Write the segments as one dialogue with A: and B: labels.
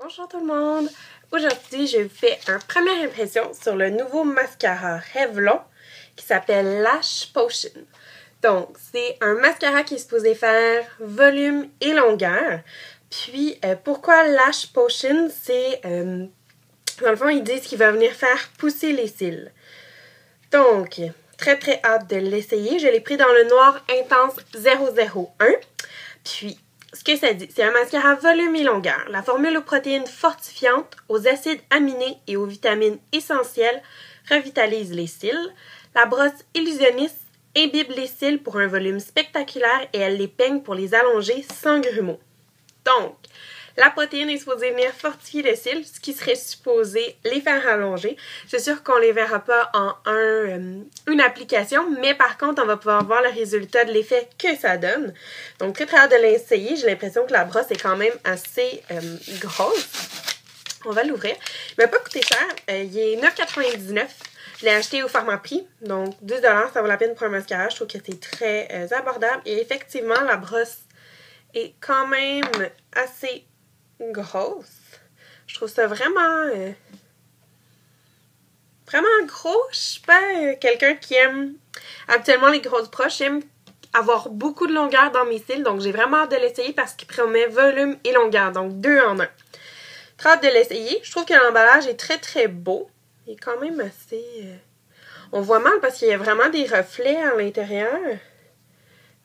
A: Bonjour tout le monde! Aujourd'hui, je vous fais une première impression sur le nouveau mascara Revlon qui s'appelle Lash Potion. Donc, c'est un mascara qui est supposé faire volume et longueur. Puis, pourquoi Lash Potion? C'est, dans le fond, ils disent qu'il va venir faire pousser les cils. Donc, très hâte de l'essayer. Je l'ai pris dans le noir intense 001. Puis, ce que ça dit, c'est un mascara volume et longueur. La formule aux protéines fortifiantes, aux acides aminés et aux vitamines essentielles revitalise les cils. La brosse illusionniste imbibe les cils pour un volume spectaculaire et elle les peigne pour les allonger sans grumeaux. Donc, la protéine est supposée venir fortifier les cils, ce qui serait supposé les faire allonger. C'est sûr qu'on ne les verra pas en une application, mais par contre, on va pouvoir voir le résultat de l'effet que ça donne. Donc, très hâte de l'essayer. J'ai l'impression que la brosse est quand même assez grosse. On va l'ouvrir. Il ne m'a pas coûté cher. Il est 9,99 $. Je l'ai acheté au Pharmaprix, donc 10 $, ça vaut la peine pour un mascara. Je trouve que c'est très abordable. Et effectivement, la brosse est quand même assez grosse. Je trouve ça vraiment gros. Je suis pas quelqu'un qui aime habituellement les grosses brosses. J'aime avoir beaucoup de longueur dans mes cils, donc j'ai vraiment hâte de l'essayer parce qu'il promet volume et longueur, donc 2 en 1. Très hâte de l'essayer. Je trouve que l'emballage est très beau. Il est quand même assez... On voit mal parce qu'il y a vraiment des reflets à l'intérieur.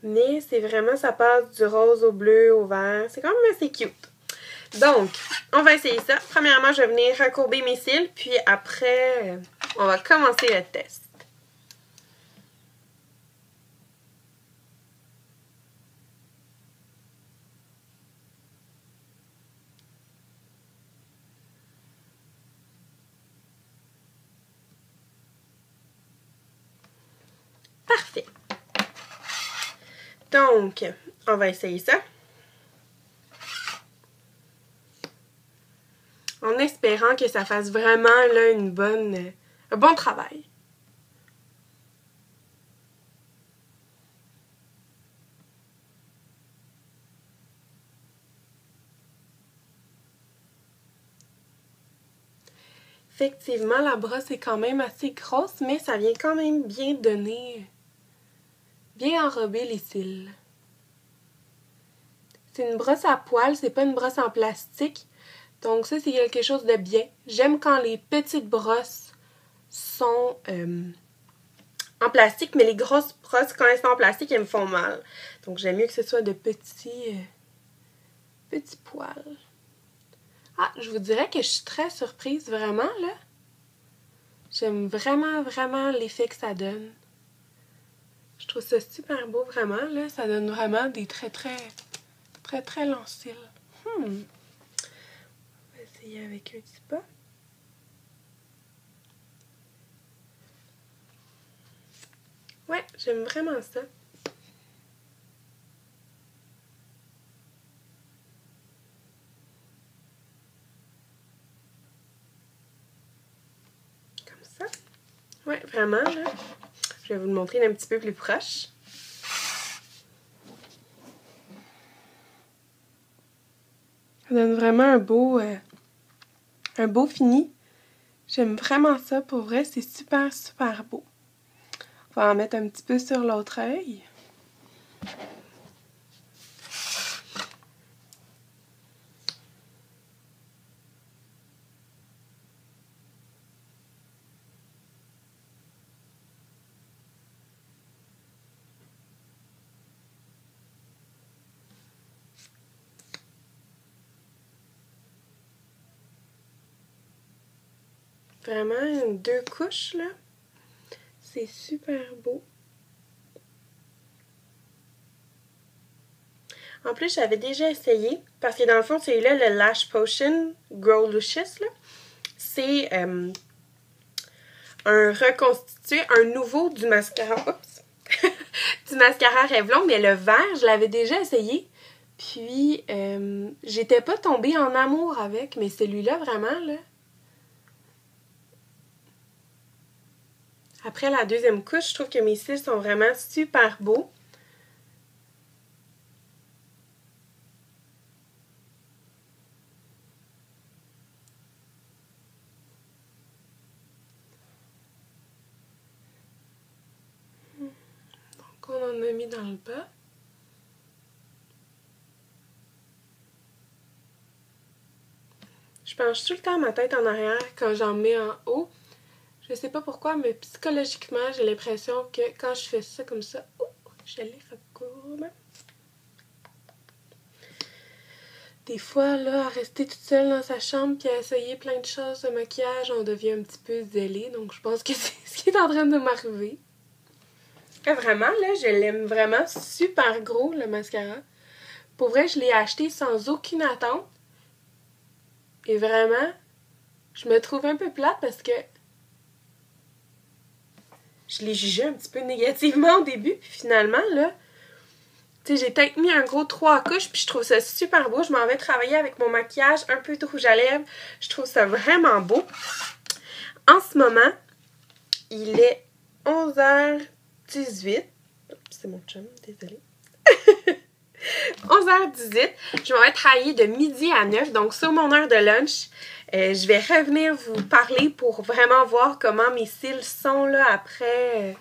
A: Mais c'est vraiment, ça passe du rose au bleu, au vert. C'est quand même assez cute. Donc, on va essayer ça. Premièrement, je vais venir recourber mes cils, puis après, on va commencer le test. Parfait. Donc, on va essayer ça. En espérant que ça fasse vraiment là, un bon travail. Effectivement, la brosse est quand même assez grosse, mais ça vient quand même bien donner, bien enrober les cils. C'est une brosse à poils, c'est pas une brosse en plastique. Donc ça, c'est quelque chose de bien. J'aime quand les petites brosses sont en plastique, mais les grosses brosses, quand elles sont en plastique, elles me font mal. Donc j'aime mieux que ce soit de petits poils. Ah, je vous dirais que je suis très surprise, vraiment, là. J'aime vraiment l'effet que ça donne. Je trouve ça super beau, vraiment, là. Ça donne vraiment des très longs cils. On va essayer avec un petit pas. Ouais, j'aime vraiment ça. Comme ça. Ouais, vraiment, là. Je vais vous le montrer d'un petit peu plus proche. Ça donne vraiment un beau fini. J'aime vraiment ça. Pour vrai, c'est super beau. On va en mettre un petit peu sur l'autre œil. Vraiment, 2 couches, là. C'est super beau. En plus, j'avais déjà essayé, parce que dans le fond, celui-là, le Lash Potion Grow Luscious, là, c'est un reconstitué, un nouveau du mascara, oups, du mascara Revlon, mais le vert, je l'avais déjà essayé, puis j'étais pas tombée en amour avec, mais celui-là, vraiment, là, après la deuxième couche, je trouve que mes cils sont vraiment super beaux. j'en ai mis dans le bas. Je penche tout le temps ma tête en arrière quand j'en mets en haut. Je sais pas pourquoi, mais psychologiquement, j'ai l'impression que quand je fais ça comme ça, je l'ai fait courbe. Des fois, là, à rester toute seule dans sa chambre puis à essayer plein de choses de maquillage, on devient un petit peu zélé. Donc, je pense que c'est ce qui est en train de m'arriver. Vraiment, là, je l'aime vraiment super gros, le mascara. Pour vrai, je l'ai acheté sans aucune attente. Et vraiment, je me trouve un peu plate parce que je l'ai jugé un petit peu négativement au début. Puis finalement, là, tu sais, j'ai peut-être mis un gros 3 couches, puis je trouve ça super beau. Je m'en vais travailler avec mon maquillage, un peu de rouge à lèvres. Je trouve ça vraiment beau. En ce moment, il est 11h18. C'est mon chum, désolée. 11h18. Je m'en vais travailler de midi à 9, donc sur mon heure de lunch. Je vais revenir vous parler pour vraiment voir comment mes cils sont là après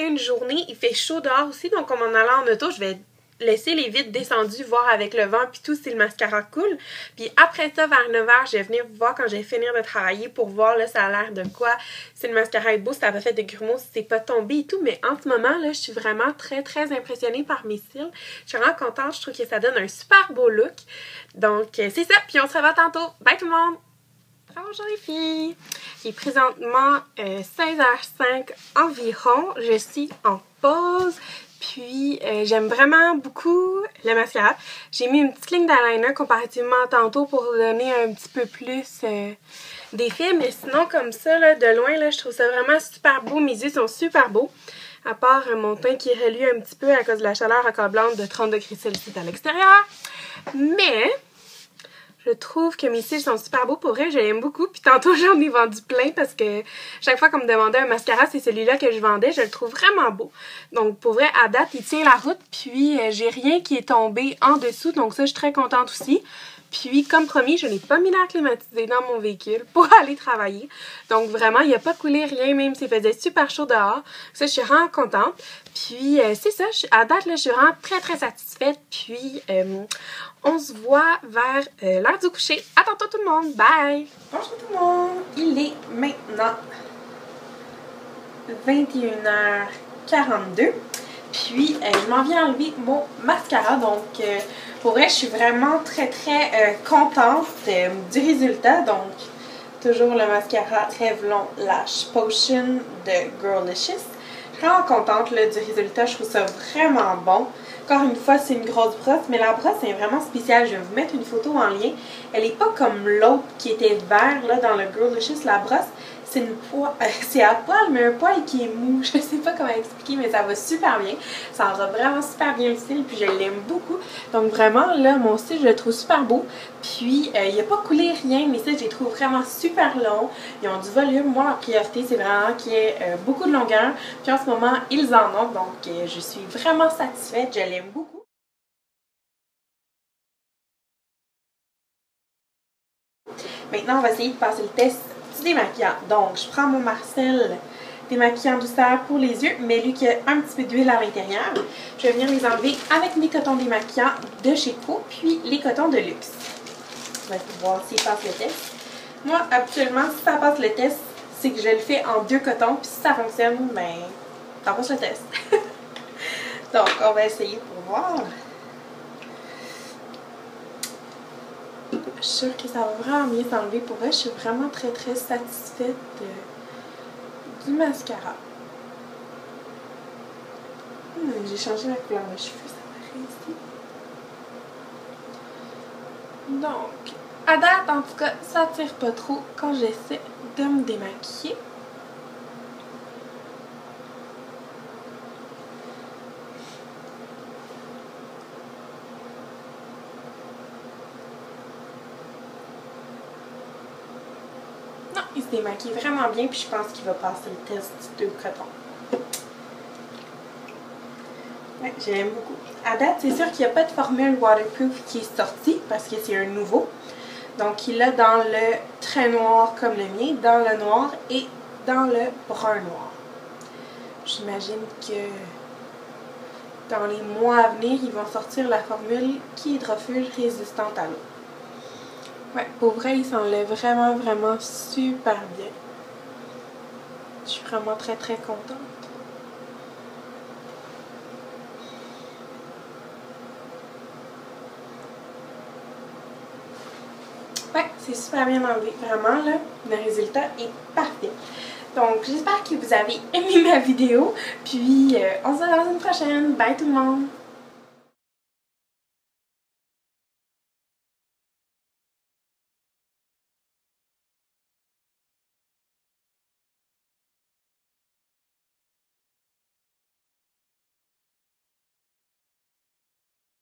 A: une journée. Il fait chaud dehors aussi, donc en m'en allant en auto, je vais laisser les vitres descendues, voir avec le vent puis tout si le mascara coule. Puis après ça, vers 9h, je vais venir vous voir quand je vais finir de travailler pour voir là, ça a l'air de quoi. Si le mascara est beau, si ça n'a pas fait de grumeaux, si c'est pas tombé et tout. Mais en ce moment, là, je suis vraiment très, très impressionnée par mes cils. Je suis vraiment contente. Je trouve que ça donne un super beau look. Donc, c'est ça. Puis on se revoit tantôt. Bye tout le monde! Bonjour les filles! Il est présentement 16h05 environ. Je suis en pause. Puis, j'aime vraiment beaucoup le mascara. J'ai mis une petite ligne d'eyeliner comparativement à tantôt pour donner un petit peu plus d'effet. Mais sinon, comme ça, là, de loin, là, je trouve ça vraiment super beau. Mes yeux sont super beaux. À part mon teint qui est relu un petit peu à cause de la chaleur accablante de 30 degrés Celsius à l'extérieur. Mais je trouve que mes cils sont super beaux. Pour vrai, je l'aime beaucoup. Puis tantôt, j'en ai vendu plein parce que chaque fois qu'on me demandait un mascara, c'est celui-là que je vendais. Je le trouve vraiment beau. Donc, pour vrai, à date, il tient la route. Puis, j'ai rien qui est tombé en dessous. Donc, ça, je suis très contente aussi. Puis, comme promis, je n'ai pas mis l'air climatisé dans mon véhicule pour aller travailler. Donc, vraiment, il n'a pas coulé rien, même s'il faisait super chaud dehors. Ça, je suis vraiment contente. Puis, c'est ça. À date, là, je suis vraiment très, très satisfaite. Puis, on se voit vers l'heure du coucher. À tantôt tout le monde. Bye! Bonjour tout le monde. Il est maintenant 21h42. Puis, je m'en viens enlever mon mascara. Donc, pour vrai, je suis vraiment très, très contente du résultat. Donc, toujours le mascara Revlon Lash Potion de Girlicious. Je suis vraiment contente là, du résultat. Je trouve ça vraiment bon. Encore une fois, c'est une grosse brosse, mais la brosse est vraiment spéciale. Je vais vous mettre une photo en lien. Elle n'est pas comme l'autre qui était vert là, dans le Girlicious. La brosse, c'est une poil, c'est à poil, mais un poil qui est mou. Je sais pas comment expliquer, mais ça va super bien. Ça va vraiment super bien le style, puis je l'aime beaucoup. Donc vraiment, là, mon style, je le trouve super beau. Puis, il n'a pas coulé rien, mais ça, je les trouve vraiment super longs. Ils ont du volume. Moi, ma priorité, c'est vraiment qu'il y ait beaucoup de longueur. Puis en ce moment, ils en ont. Donc, je suis vraiment satisfaite. Je l'aime beaucoup. Maintenant, on va essayer de passer le test du démaquillant. Donc, je prends mon Marcel démaquillant douceur pour les yeux, mais lui qui a un petit peu d'huile à l'intérieur. Je vais venir les enlever avec mes cotons démaquillants de chez Co, puis les cotons de luxe. On va voir s'il passe le test. Moi, habituellement, si ça passe le test, c'est que je le fais en 2 cotons, puis si ça fonctionne, ben, ça passe le test. Donc, on va essayer pour voir. Je suis sûre que ça va vraiment bien s'enlever. Pour vrai, je suis vraiment très très satisfaite du mascara. J'ai changé la couleur de cheveux, ça paraît ici. Donc, à date, en tout cas, ça tire pas trop quand j'essaie de me démaquiller. Non, il se démaquille vraiment bien, puis je pense qu'il va passer le test du 2 cotons. Ouais, je l'aime beaucoup. À date, c'est sûr qu'il n'y a pas de formule waterproof qui est sortie, parce que c'est un nouveau. Donc, il l'a dans le très noir comme le mien, dans le noir et dans le brun noir. J'imagine que dans les mois à venir, ils vont sortir la formule qui hydrofuge résistante à l'eau. Ouais, pour vrai, il s'enlève vraiment, vraiment super bien. Je suis vraiment très, très contente. Ouais, c'est super bien enlevé. Vraiment, là, le résultat est parfait. Donc, j'espère que vous avez aimé ma vidéo. Puis, on se voit dans une prochaine. Bye tout le monde!